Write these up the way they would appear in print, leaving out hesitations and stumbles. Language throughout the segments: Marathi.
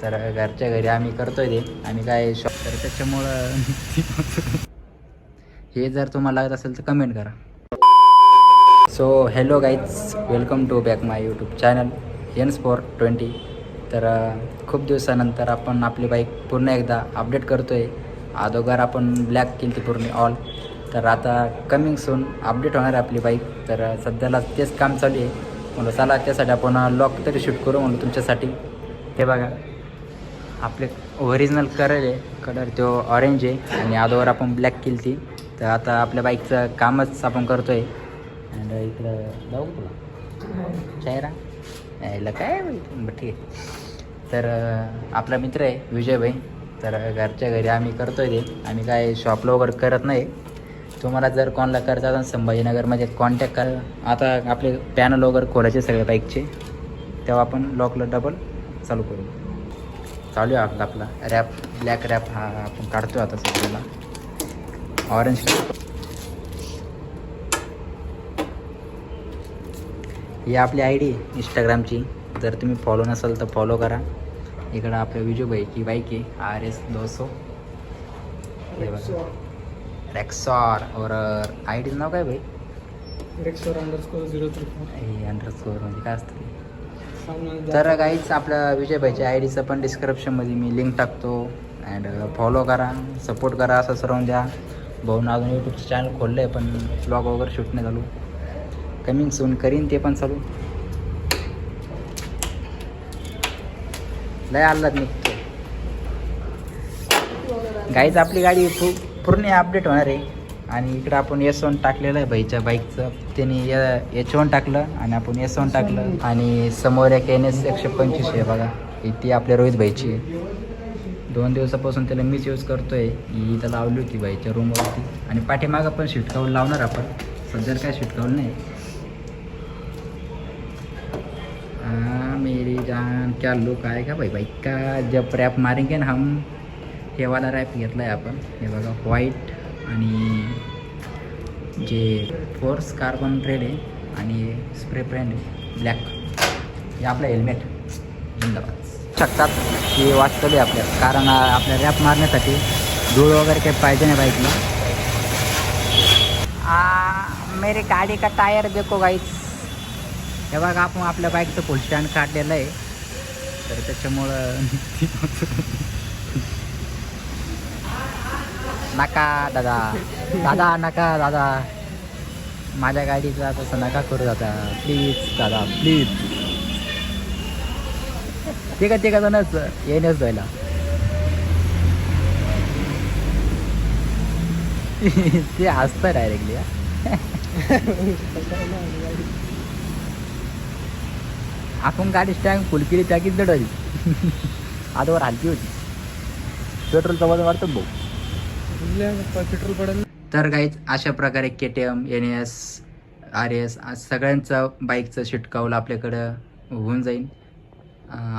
तर घरच्या घरी आम्ही करतोय ते. आम्ही काय शॉप तर त्याच्यामुळं हे जर तुम्हाला लागत असेल तर कमेंट करा. So hello guys, welcome to back my YouTube channel N420. तर खूप दिवसानंतर आपण आपली बाईक पूर्ण एकदा अपडेट करतो आहे. अगोदर आपण ब्लॅक केली ती पूर्ण ऑल. तर आता कमिंग सून अपडेट होणार आहे आपली बाईक. तर सध्याला तेच काम चालू आहे. म्हणलं चला त्यासाठी आपण लॉक तरी शूट करू म्हणलं तुमच्यासाठी. हे बघा आपले ओरिजिनल कलर तो ऑरेंज आहे आणि अगोदर आपण ब्लॅक केली ती. तर आता आपल्या बाईकचं कामच आपण करतो आहे. अँड इकडं जाऊ तुला चेहरा यायला काय बरं ठीक आहे. तर आपला मित्र आहे विजय भाई. तर घरच्या घरी आम्ही करतो आहे ते. आम्ही काय शॉपला वगैरे करत नाही. तुम्हाला जर कोणाला करता असेल संभाजीनगरमध्ये कॉन्टॅक्ट करा. आता आपले पॅनल वगैरे खोलायचे सगळे बाईकचे, तेव्हा आपण लॉकला डबल चालू करू. चालू आहे आपला रॅप ब्लॅक रॅप हा आपण काढतो आता सध्याला. ऑरेंज ही आपली आय डी इंस्टाग्रामची. जर तुम्ही फॉलो नसाल तर फॉलो करा. इकडं आपल्या विजू भाईची बाईक आहे RS 200 रेक्सॉर. और आय डीचं नाव काय भाई? रेक्सॉर _034. हे अंडरस्कोर म्हणजे काय असतं? तर काहीच आपल्या विजय भाईच्या आय डीचं पण डिस्क्रिप्शनमध्ये मी लिंक टाकतो. अँड फॉलो करा, सपोर्ट करा, असं सर्व द्या. भाऊन अजून यूट्यूबचं चॅनल खोललं आहे पण ब्लॉग वगैरे शूट नाही चालू. कमिंग सून करीन ते पण चालू. लय आल्हाद निघतो गाईच. आपली गाडी पूर्ण अपडेट होणार आहे. आणि इकडं आपण S1 टाकलेलं आहे भाईच्या बाईकचं. त्यांनी H1 टाकलं आणि आपण S1 टाकलं. आणि समोर एक NS 125 आहे बघा, ती आपल्या रोहित भाईची आहे. 2 दिवसापासून त्याला मीच यूज करतो आहे. ही इथं लावली होती बाईच्या रूमवरती. आणि पाठीमागं पण शिटकावून लावणार आपण. सध्या काय शिटकावून नाही. मेरी जान क्या लुक आहे का भाई बाईक का. जब रॅप मारेंगे ना हम, हे वाला रॅप घेतला आहे आपण. हे बघा व्हाईट आणि जे फोर्स कार्बन रेड आहे आणि स्प्रे पेंट आहे ब्लॅक. हे आपलं हेल्मेट जिंदाबाद शकतात हे वाचतले आपल्या. कारण आपल्या रॅप मारण्यासाठी धूळ वगैरे काही पाहिजे नाही बाईकला. मेरी गाडी का टायर देखो गाईच. हे बघा आपण आपल्या बाईकचं फुल स्टँड काढलेलं आहे. तर त्याच्यामुळं नका दादा, दादा नका दादा, माझ्या गाडीचा तसं नका करू दादा, प्लीज दादा प्लीज. ठीक आहे जणच येणच जायला. ते हसतं डायरेक्टली. आपण गाडी स्टँड फुल केली पॅकेज दडली. आजवर हलकी होती. पेट्रोलचा वजन वाढतं भाऊ. पेट्रोल पडेल. तर काहीच अशा प्रकारे KTM NS RS सगळ्यांचं बाईकचं शिटकावलं आपल्याकडं होऊन जाईल.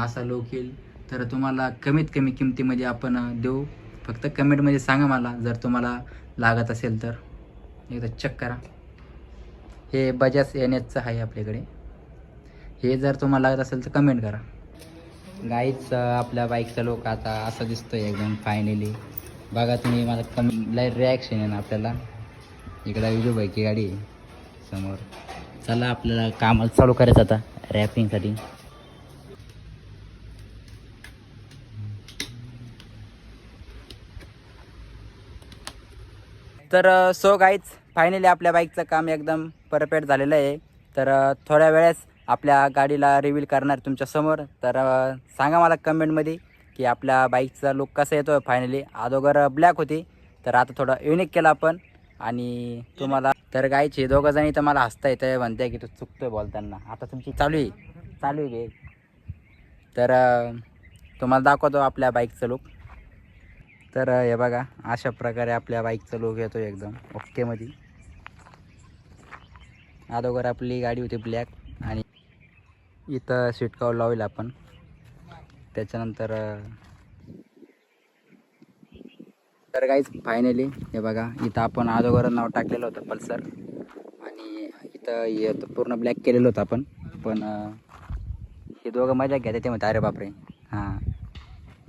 असा लोक येईल. तर तुम्हाला कमीत कमी किमतीमध्ये आपण देऊ. फक्त कमेंटमध्ये सांगा मला जर तुम्हाला लागत असेल तर. एकदा चेक करा. हे बजाज NSचं आहे आपल्याकडे. हे जर तुम्हाला लागत असेल तर कमेंट करा. गाईच आपल्या बाईकचा लोक आता असं दिसतोय एकदम फायनली. बघा तुम्ही, मला कमी लाईट रिॲक्शन आहे ना आपल्याला. इकडं विजू बाईकची गाडी आहे समोर. चला आपल्याला कामाला चालू करायचं आता रॅपिंगसाठी. तर सो गाईज फायनली आपल्या बाईकचं काम एकदम परफेक्ट झालेलं आहे. तर थोड्या वेळेस आपल्या गाडीला रिव्हील करणार तुमच्यासमोर. तर सांगा मला कमेंटमध्ये की आपल्या बाईकचा लुक कसा येतो आहे फायनली. अगोदर ब्लॅक होती, तर आता थोडं युनिक केलं आपण. आणि तुम्हाला तर गायचे दोघं जणी तर मला हसता येतं, म्हणते की तू चुकतोय बोलताना. आता तुमची चालू आहे. तर तुम्हाला दाखवतो आपल्या बाईकचं लुक. तर हे बघा अशा प्रकारे आपल्या बाईकचं लुक येतो एकदम ओकेमध्ये. अगोदर आपली गाडी होती ब्लॅक आणि इथं सीट कवर लावलं आपण. त्याच्यानंतर तर काहीच फायनली हे बघा इथं आपण अगोदर नाव टाकलेलं होतं पल्सर. आणि इथं हे पूर्ण ब्लॅक केलेलं होतं आपण. पण हे दोघं मजा घ्या ते म्हणते अरे बापरे. हां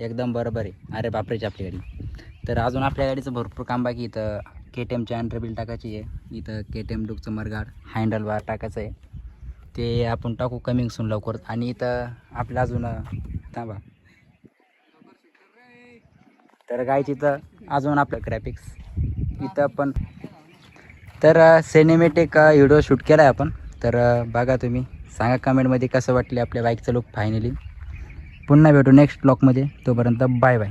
एकदम बरोबर आहे. अरे बापरेची आपली गाडी. तर अजून आपल्या गाडीचं भरपूर काम बाकी. इथं KTMची अंडरबिल टाकायची आहे. इथं KTM डुकचं मरगाड हँडल बार टाकायचं आहे. ते आपण टाकू कमिंग सून लवकर. आणि इथं आपलं अजून थांबा. तर गायची इथं अजून आपलं ग्राफिक्स इथं पण. तर सिनेमॅटिक व्हिडिओ शूट केला आहे आपण. तर बघा तुम्ही, सांगा कमेंटमध्ये कसं वाटले आपल्या बाईकचं लुक फायनली. पुन्हा भेटू नेक्स्ट ब्लॉगमध्ये. तोपर्यंत बाय बाय.